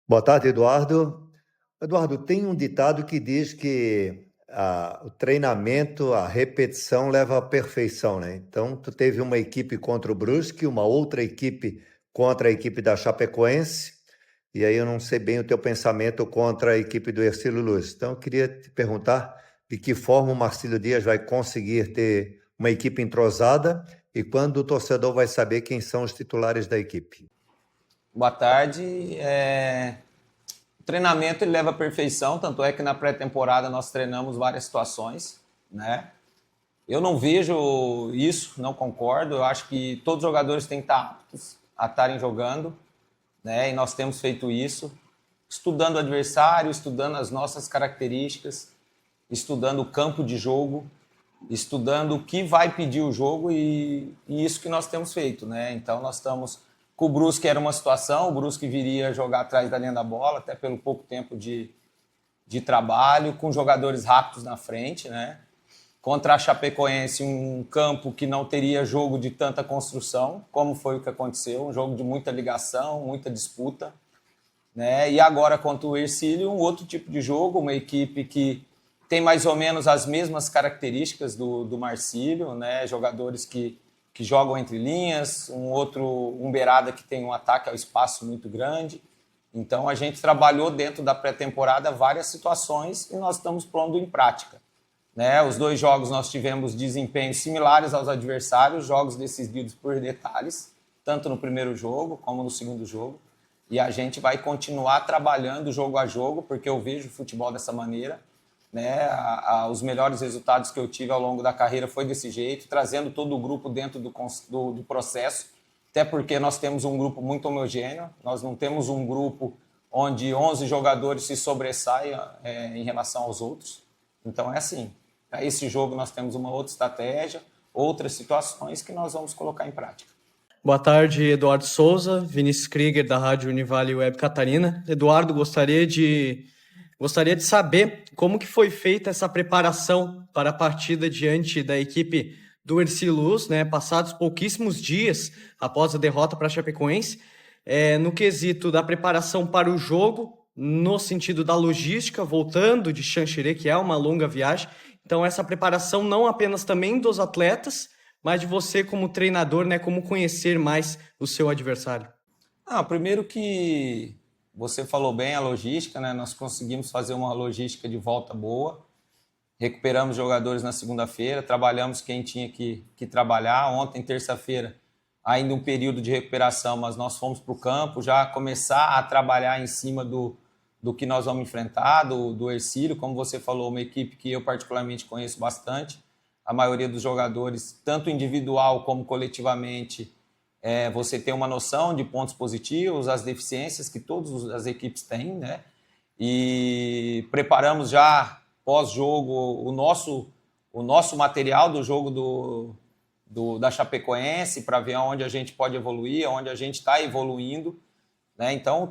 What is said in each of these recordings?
Boa tarde, Eduardo. Eduardo, tem um ditado que diz que o treinamento, a repetição leva à perfeição, né? Então, tu teve uma equipe contra o Brusque, uma outra equipe contra a equipe da Chapecoense, e aí eu não sei bem o teu pensamento contra a equipe do Hercílio Luz. Então, eu queria te perguntar de que forma o Marcílio Dias vai conseguir ter uma equipe entrosada e quando o torcedor vai saber quem são os titulares da equipe. Boa tarde. O treinamento ele leva à perfeição, tanto é que na pré-temporada nós treinamos várias situações, né? Eu não vejo isso, não concordo. Eu acho que todos os jogadores têm que estar aptos a estarem jogando, né? E nós temos feito isso, estudando o adversário, estudando as nossas características, estudando o campo de jogo, estudando o que vai pedir o jogo e isso que nós temos feito, né? Então nós estamos com o Brusque, era uma situação, o Brusque viria jogar atrás da linha da bola, até pelo pouco tempo de trabalho, com jogadores rápidos na frente, né? Contra a Chapecoense, um campo que não teria jogo de tanta construção, como foi o que aconteceu, um jogo de muita ligação, muita disputa, né? E agora contra o Hercílio, um outro tipo de jogo, uma equipe que tem mais ou menos as mesmas características do Marcílio, né? Jogadores que jogam entre linhas, um beirada que tem um ataque ao espaço muito grande. Então a gente trabalhou dentro da pré-temporada várias situações e nós estamos pondo em prática, né? Os dois jogos nós tivemos desempenhos similares aos adversários, jogos decididos por detalhes, tanto no primeiro jogo como no segundo jogo. E a gente vai continuar trabalhando jogo a jogo, porque eu vejo o futebol dessa maneira, né? Os melhores resultados que eu tive ao longo da carreira foi desse jeito, trazendo todo o grupo dentro do processo, até porque nós temos um grupo muito homogêneo, nós não temos um grupo onde 11 jogadores se sobressaiam em relação aos outros. Então é assim, para esse jogo nós temos uma outra estratégia, outras situações que nós vamos colocar em prática. Boa tarde, Eduardo Souza, Vinícius Krieger, da Rádio Univale Web Catarina. Eduardo, gostaria de saber como que foi feita essa preparação para a partida diante da equipe do Hercílio Luz, né? Passados pouquíssimos dias após a derrota para a Chapecoense, no quesito da preparação para o jogo, no sentido da logística, voltando de Xanxerê, que é uma longa viagem. Então, essa preparação não apenas também dos atletas, mas de você como treinador, né? Como conhecer mais o seu adversário. Primeiro que você falou bem a logística, né? Nós conseguimos fazer uma logística de volta boa, recuperamos jogadores na segunda-feira, trabalhamos quem tinha que trabalhar. Ontem, terça-feira, ainda um período de recuperação, mas nós fomos para o campo já começar a trabalhar em cima do que nós vamos enfrentar, do Hercílio, como você falou, uma equipe que eu particularmente conheço bastante. A maioria dos jogadores, tanto individual como coletivamente, você tem uma noção de pontos positivos, as deficiências que todas as equipes têm, né? E preparamos já, pós-jogo, o nosso material do jogo da Chapecoense para ver onde a gente pode evoluir, onde a gente está evoluindo, né? Então,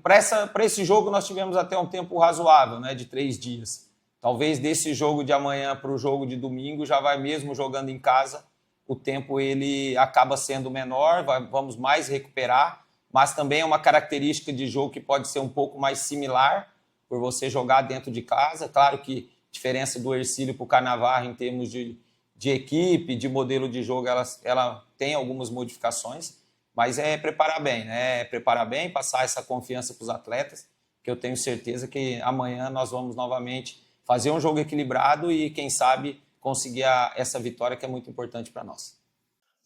para esse jogo nós tivemos até um tempo razoável, né, de 3 dias. Talvez desse jogo de amanhã para o jogo de domingo, já vai mesmo jogando em casa, o tempo ele acaba sendo menor, vamos mais recuperar, mas também é uma característica de jogo que pode ser um pouco mais similar, por você jogar dentro de casa. Claro que a diferença do Hercílio para o Carnaval em termos de equipe, de modelo de jogo, ela tem algumas modificações, mas é preparar bem, né? Preparar bem, passar essa confiança para os atletas, que eu tenho certeza que amanhã nós vamos novamente fazer um jogo equilibrado e, quem sabe, conseguir essa vitória que é muito importante para nós.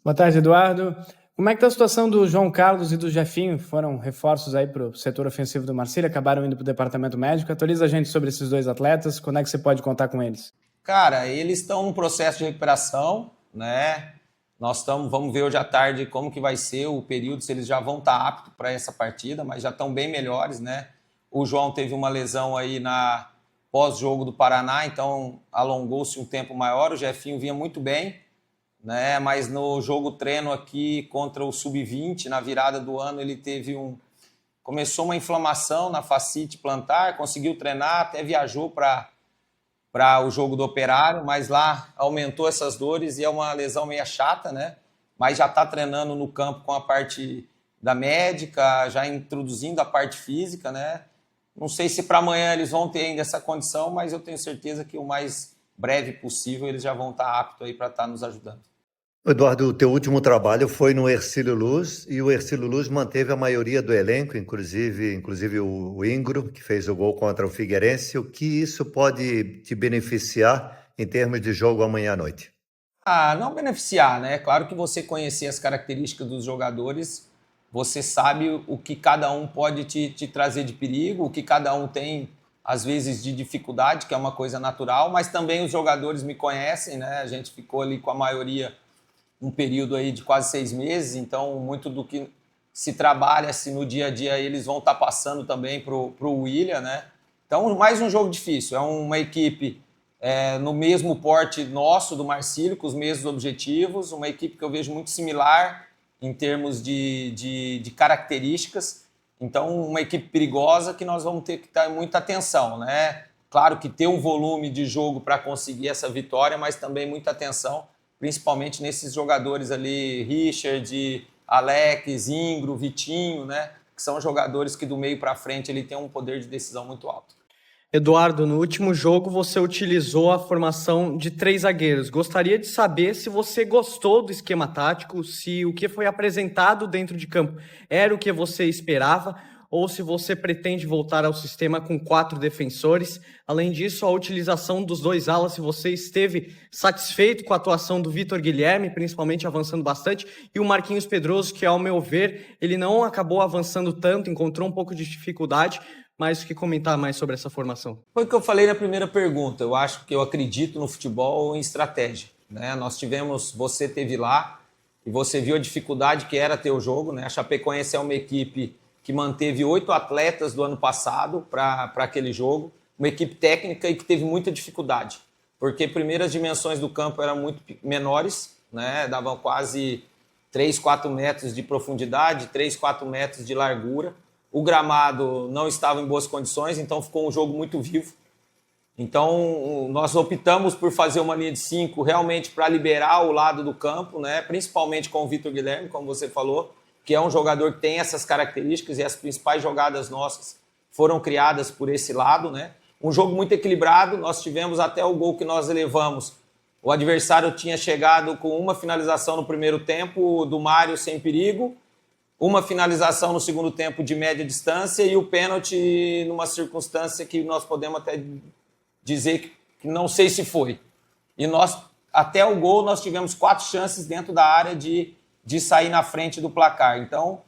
Boa tarde, Eduardo. Como é que está a situação do João Carlos e do Jefinho? Foram reforços aí para o setor ofensivo do Marcílio, acabaram indo para o departamento médico. Atualiza a gente sobre esses dois atletas, quando é que você pode contar com eles? Cara, eles estão num processo de recuperação, né? Vamos ver hoje à tarde como que vai ser o período, se eles já vão estar aptos para essa partida, mas já estão bem melhores, né? O João teve uma lesão aí na pós-jogo do Paraná, então alongou-se um tempo maior. O Jefinho vinha muito bem, né? Mas no jogo treino aqui contra o Sub-20, na virada do ano, ele começou uma inflamação na fascite plantar, conseguiu treinar, até viajou para o jogo do Operário, mas lá aumentou essas dores e é uma lesão meio chata, né? Mas já está treinando no campo com a parte da médica, já introduzindo a parte física, né? Não sei se para amanhã eles vão ter ainda essa condição, mas eu tenho certeza que o mais breve possível eles já vão estar aptos aí para estar nos ajudando. Eduardo, o teu último trabalho foi no Hercílio Luz e o Hercílio Luz manteve a maioria do elenco, inclusive o Ingro, que fez o gol contra o Figueirense. O que isso pode te beneficiar em termos de jogo amanhã à noite? Não beneficiar, né? Claro que você conhecer as características dos jogadores, você sabe o que cada um pode te trazer de perigo, o que cada um tem, às vezes, de dificuldade, que é uma coisa natural, mas também os jogadores me conhecem, né? A gente ficou ali com a maioria um período aí de quase 6 meses, então muito do que se trabalha-se no dia a dia eles vão estar passando também para o William, né? Então, mais um jogo difícil, é uma equipe no mesmo porte nosso, do Marcílio, com os mesmos objetivos, uma equipe que eu vejo muito similar em termos de características, então uma equipe perigosa que nós vamos ter que dar muita atenção, né? Claro que ter um volume de jogo para conseguir essa vitória, mas também muita atenção, principalmente nesses jogadores ali, Richard, Alex, Ingro, Vitinho, né? Que são jogadores que do meio para frente ele tem um poder de decisão muito alto. Eduardo, no último jogo você utilizou a formação de 3 zagueiros. Gostaria de saber se você gostou do esquema tático, se o que foi apresentado dentro de campo era o que você esperava, ou se você pretende voltar ao sistema com 4 defensores. Além disso, a utilização dos 2 alas, se você esteve satisfeito com a atuação do Vitor Guilherme, principalmente avançando bastante, e o Marquinhos Pedroso, que ao meu ver, ele não acabou avançando tanto, encontrou um pouco de dificuldade, mas o que comentar mais sobre essa formação? Foi o que eu falei na primeira pergunta, eu acredito no futebol em estratégia, né? Você teve lá e você viu a dificuldade que era ter o jogo, né? A Chapecoense é uma equipe que manteve 8 atletas do ano passado para aquele jogo, uma equipe técnica e que teve muita dificuldade, porque primeiro as dimensões do campo eram muito menores, né? Davam quase 3, 4 metros de profundidade, 3, 4 metros de largura. O gramado não estava em boas condições, então ficou um jogo muito vivo. Então, nós optamos por fazer uma linha de 5 realmente para liberar o lado do campo, né? Principalmente com o Vitor Guilherme, como você falou, que é um jogador que tem essas características e as principais jogadas nossas foram criadas por esse lado, né? Um jogo muito equilibrado, nós tivemos até o gol que nós levamos. O adversário tinha chegado com uma finalização no primeiro tempo, do Mário sem perigo, uma finalização no segundo tempo de média distância e o pênalti numa circunstância que nós podemos até dizer que não sei se foi. E nós, até o gol, nós tivemos 4 chances dentro da área de sair na frente do placar. Então,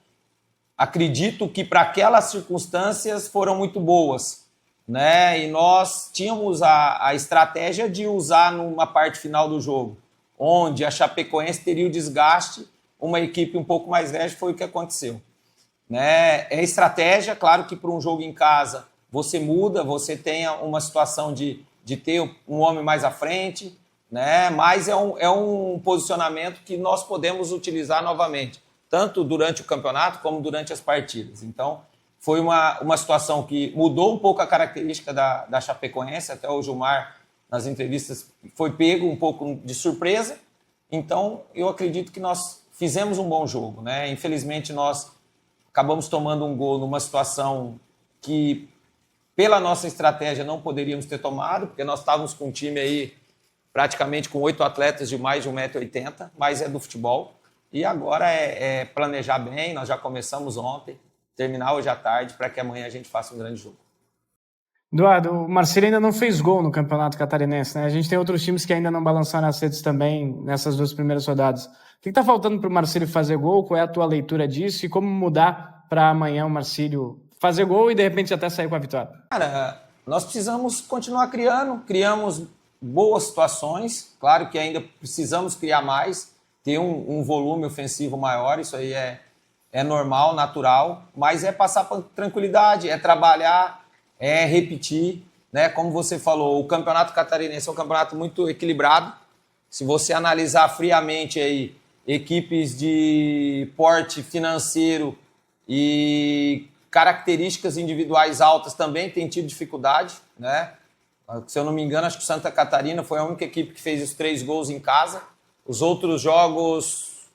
acredito que para aquelas circunstâncias foram muito boas, né? E nós tínhamos a estratégia de usar numa parte final do jogo, onde a Chapecoense teria o desgaste, uma equipe um pouco mais leve, foi o que aconteceu, né? É estratégia, claro que para um jogo em casa você muda, você tem uma situação de ter um homem mais à frente, né? Mas é um posicionamento que nós podemos utilizar novamente, tanto durante o campeonato como durante as partidas. Então, foi uma situação que mudou um pouco a característica da Chapecoense, até o Gilmar, nas entrevistas, foi pego um pouco de surpresa. Então, eu acredito que nós fizemos um bom jogo, né? Infelizmente, nós acabamos tomando um gol numa situação que, pela nossa estratégia, não poderíamos ter tomado, porque nós estávamos com um time aí praticamente com 8 atletas de mais de 1,80 m, mas é do futebol. E agora é planejar bem, nós já começamos ontem, terminar hoje à tarde, para que amanhã a gente faça um grande jogo. Eduardo, o Marcílio ainda não fez gol no Campeonato Catarinense, né? A gente tem outros times que ainda não balançaram as redes também nessas 2 primeiras rodadas. O que está faltando para o Marcílio fazer gol? Qual é a tua leitura disso? E como mudar para amanhã o Marcílio fazer gol e de repente até sair com a vitória? Cara, nós precisamos continuar criamos boas situações, claro que ainda precisamos criar mais, ter um volume ofensivo maior, isso aí é normal, natural, mas é passar por tranquilidade, é trabalhar, é repetir, né? Como você falou, o Campeonato Catarinense é um campeonato muito equilibrado. Se você analisar friamente aí, equipes de porte financeiro e características individuais altas também têm tido dificuldade, né? Se eu não me engano, acho que Santa Catarina foi a única equipe que fez os 3 gols em casa. Os outros jogos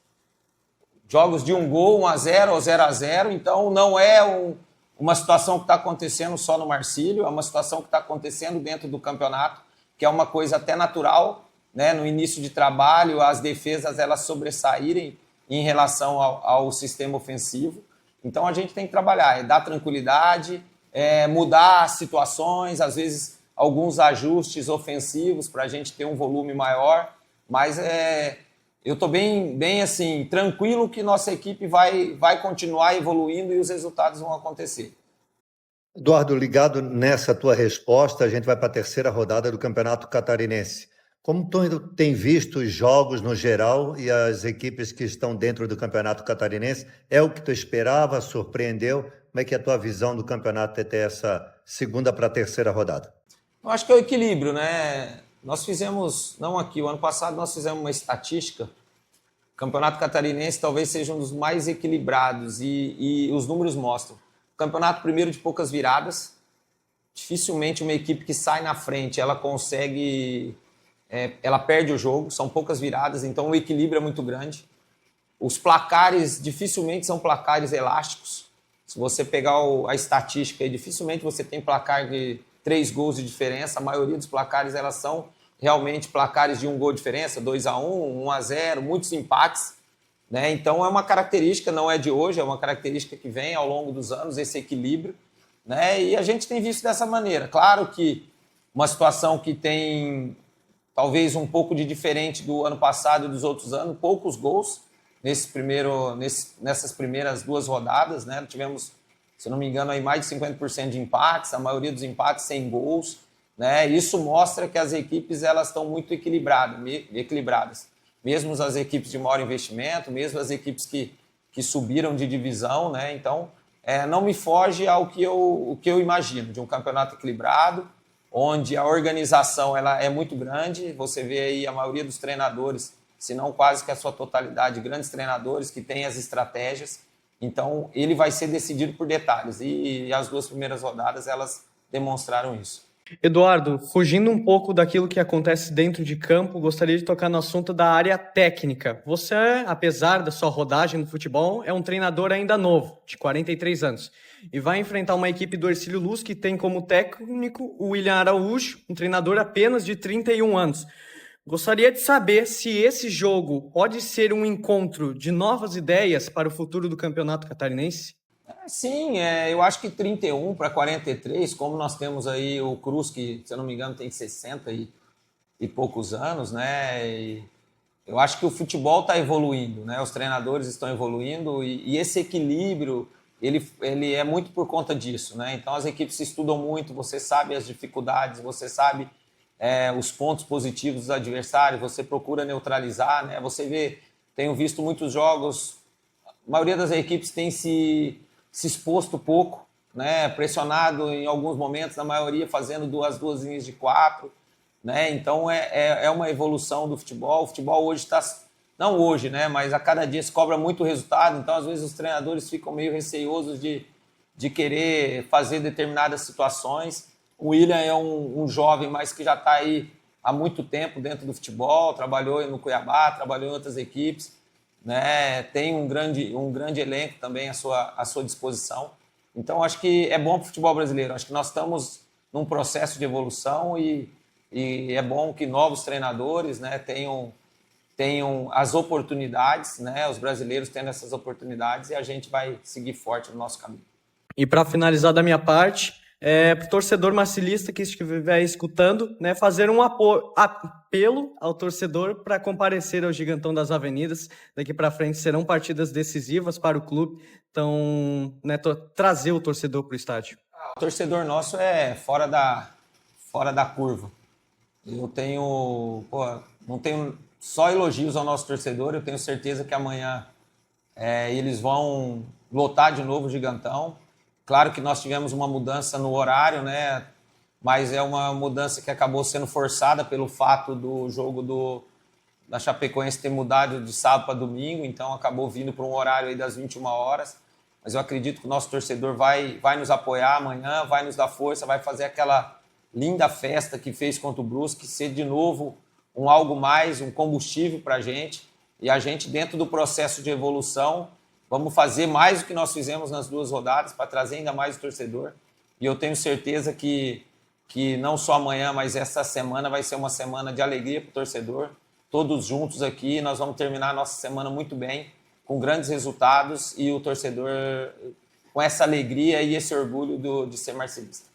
jogos de 1 gol, 1-0 ou 0-0, então não é uma situação que está acontecendo só no Marcílio, é uma situação que está acontecendo dentro do campeonato, que é uma coisa até natural, né? No início de trabalho, as defesas elas sobressaírem em relação ao sistema ofensivo. Então a gente tem que trabalhar, dar tranquilidade, mudar situações, às vezes alguns ajustes ofensivos para a gente ter um volume maior, mas eu estou bem assim, tranquilo que nossa equipe vai continuar evoluindo e os resultados vão acontecer. Eduardo, ligado nessa tua resposta, a gente vai para a terceira rodada do Campeonato Catarinense. Como tu tem visto os jogos no geral e as equipes que estão dentro do Campeonato Catarinense? É o que tu esperava? Surpreendeu? Como é que é a tua visão do campeonato até essa segunda para a terceira rodada? Eu acho que é o equilíbrio, né? Nós fizemos, não aqui, o ano passado nós fizemos uma estatística. O Campeonato Catarinense talvez seja um dos mais equilibrados e os números mostram. O campeonato primeiro de poucas viradas. Dificilmente uma equipe que sai na frente, ela consegue... ela perde o jogo, são poucas viradas, então o equilíbrio é muito grande. Os placares dificilmente são placares elásticos. Se você pegar a estatística, dificilmente você tem placar de 3 gols de diferença. A maioria dos placares elas são realmente placares de 1 gol de diferença, 2-1, 1-0, muitos empates, né? Então é uma característica, não é de hoje, é uma característica que vem ao longo dos anos, esse equilíbrio, né? E a gente tem visto dessa maneira. Claro que uma situação que tem talvez um pouco de diferente do ano passado e dos outros anos, poucos gols nessas primeiras 2 rodadas, né? Tivemos, se não me engano, aí mais de 50% de empates, a maioria dos empates sem gols, né? Isso mostra que as equipes elas estão muito equilibradas. Mesmo as equipes de maior investimento, mesmo as equipes que subiram de divisão, né? Então, não me foge ao que eu imagino, de um campeonato equilibrado, onde a organização ela é muito grande. Você vê aí a maioria dos treinadores, se não quase que a sua totalidade, grandes treinadores que têm as estratégias. Então, ele vai ser decidido por detalhes. E as 2 primeiras rodadas, elas demonstraram isso. Eduardo, fugindo um pouco daquilo que acontece dentro de campo, gostaria de tocar no assunto da área técnica. Você, apesar da sua rodagem no futebol, é um treinador ainda novo, de 43 anos, e vai enfrentar uma equipe do Hercílio Luz que tem como técnico o William Araújo, um treinador apenas de 31 anos. Gostaria de saber se esse jogo pode ser um encontro de novas ideias para o futuro do Campeonato Catarinense? Sim, eu acho que 31 para 43, como nós temos aí o Cruz, que, se eu não me engano, tem 60 e poucos anos, né? E eu acho que o futebol está evoluindo, né? Os treinadores estão evoluindo e esse equilíbrio, ele é muito por conta disso, né? Então as equipes se estudam muito, você sabe as dificuldades, você sabe os pontos positivos dos adversários, você procura neutralizar, né? Você tenho visto muitos jogos, a maioria das equipes tem se exposto pouco, né? Pressionado em alguns momentos, na maioria fazendo duas linhas de 4, né? Então é uma evolução do futebol. O futebol hoje está, não hoje, né? Mas a cada dia se cobra muito resultado, então às vezes os treinadores ficam meio receosos de querer fazer determinadas situações. O William é um jovem, mas que já está aí há muito tempo dentro do futebol, trabalhou no Cuiabá, trabalhou em outras equipes, né? Tem um grande elenco também à sua disposição. Então, acho que é bom para o futebol brasileiro. Acho que nós estamos num processo de evolução e é bom que novos treinadores, né, tenham as oportunidades, né, os brasileiros tendo essas oportunidades, e a gente vai seguir forte no nosso caminho. E para finalizar da minha parte, para o torcedor marcilista que estiver escutando, né, fazer um apelo ao torcedor para comparecer ao Gigantão das Avenidas. Daqui para frente serão partidas decisivas para o clube, então, né, trazer o torcedor para o estádio. O torcedor nosso é fora da curva. Eu não tenho só elogios ao nosso torcedor, eu tenho certeza que amanhã eles vão lotar de novo o Gigantão. Claro que nós tivemos uma mudança no horário, né? Mas é uma mudança que acabou sendo forçada pelo fato do jogo da Chapecoense ter mudado de sábado para domingo, então acabou vindo para um horário aí das 21 horas. Mas eu acredito que o nosso torcedor vai nos apoiar amanhã, vai nos dar força, vai fazer aquela linda festa que fez contra o Brusque, ser de novo algo mais, um combustível para a gente. e a gente, dentro do processo de evolução, vamos fazer mais do que nós fizemos nas 2 rodadas para trazer ainda mais o torcedor. E eu tenho certeza que não só amanhã, mas essa semana vai ser uma semana de alegria para o torcedor. Todos juntos aqui, nós vamos terminar a nossa semana muito bem, com grandes resultados e o torcedor com essa alegria e esse orgulho de ser marcelista.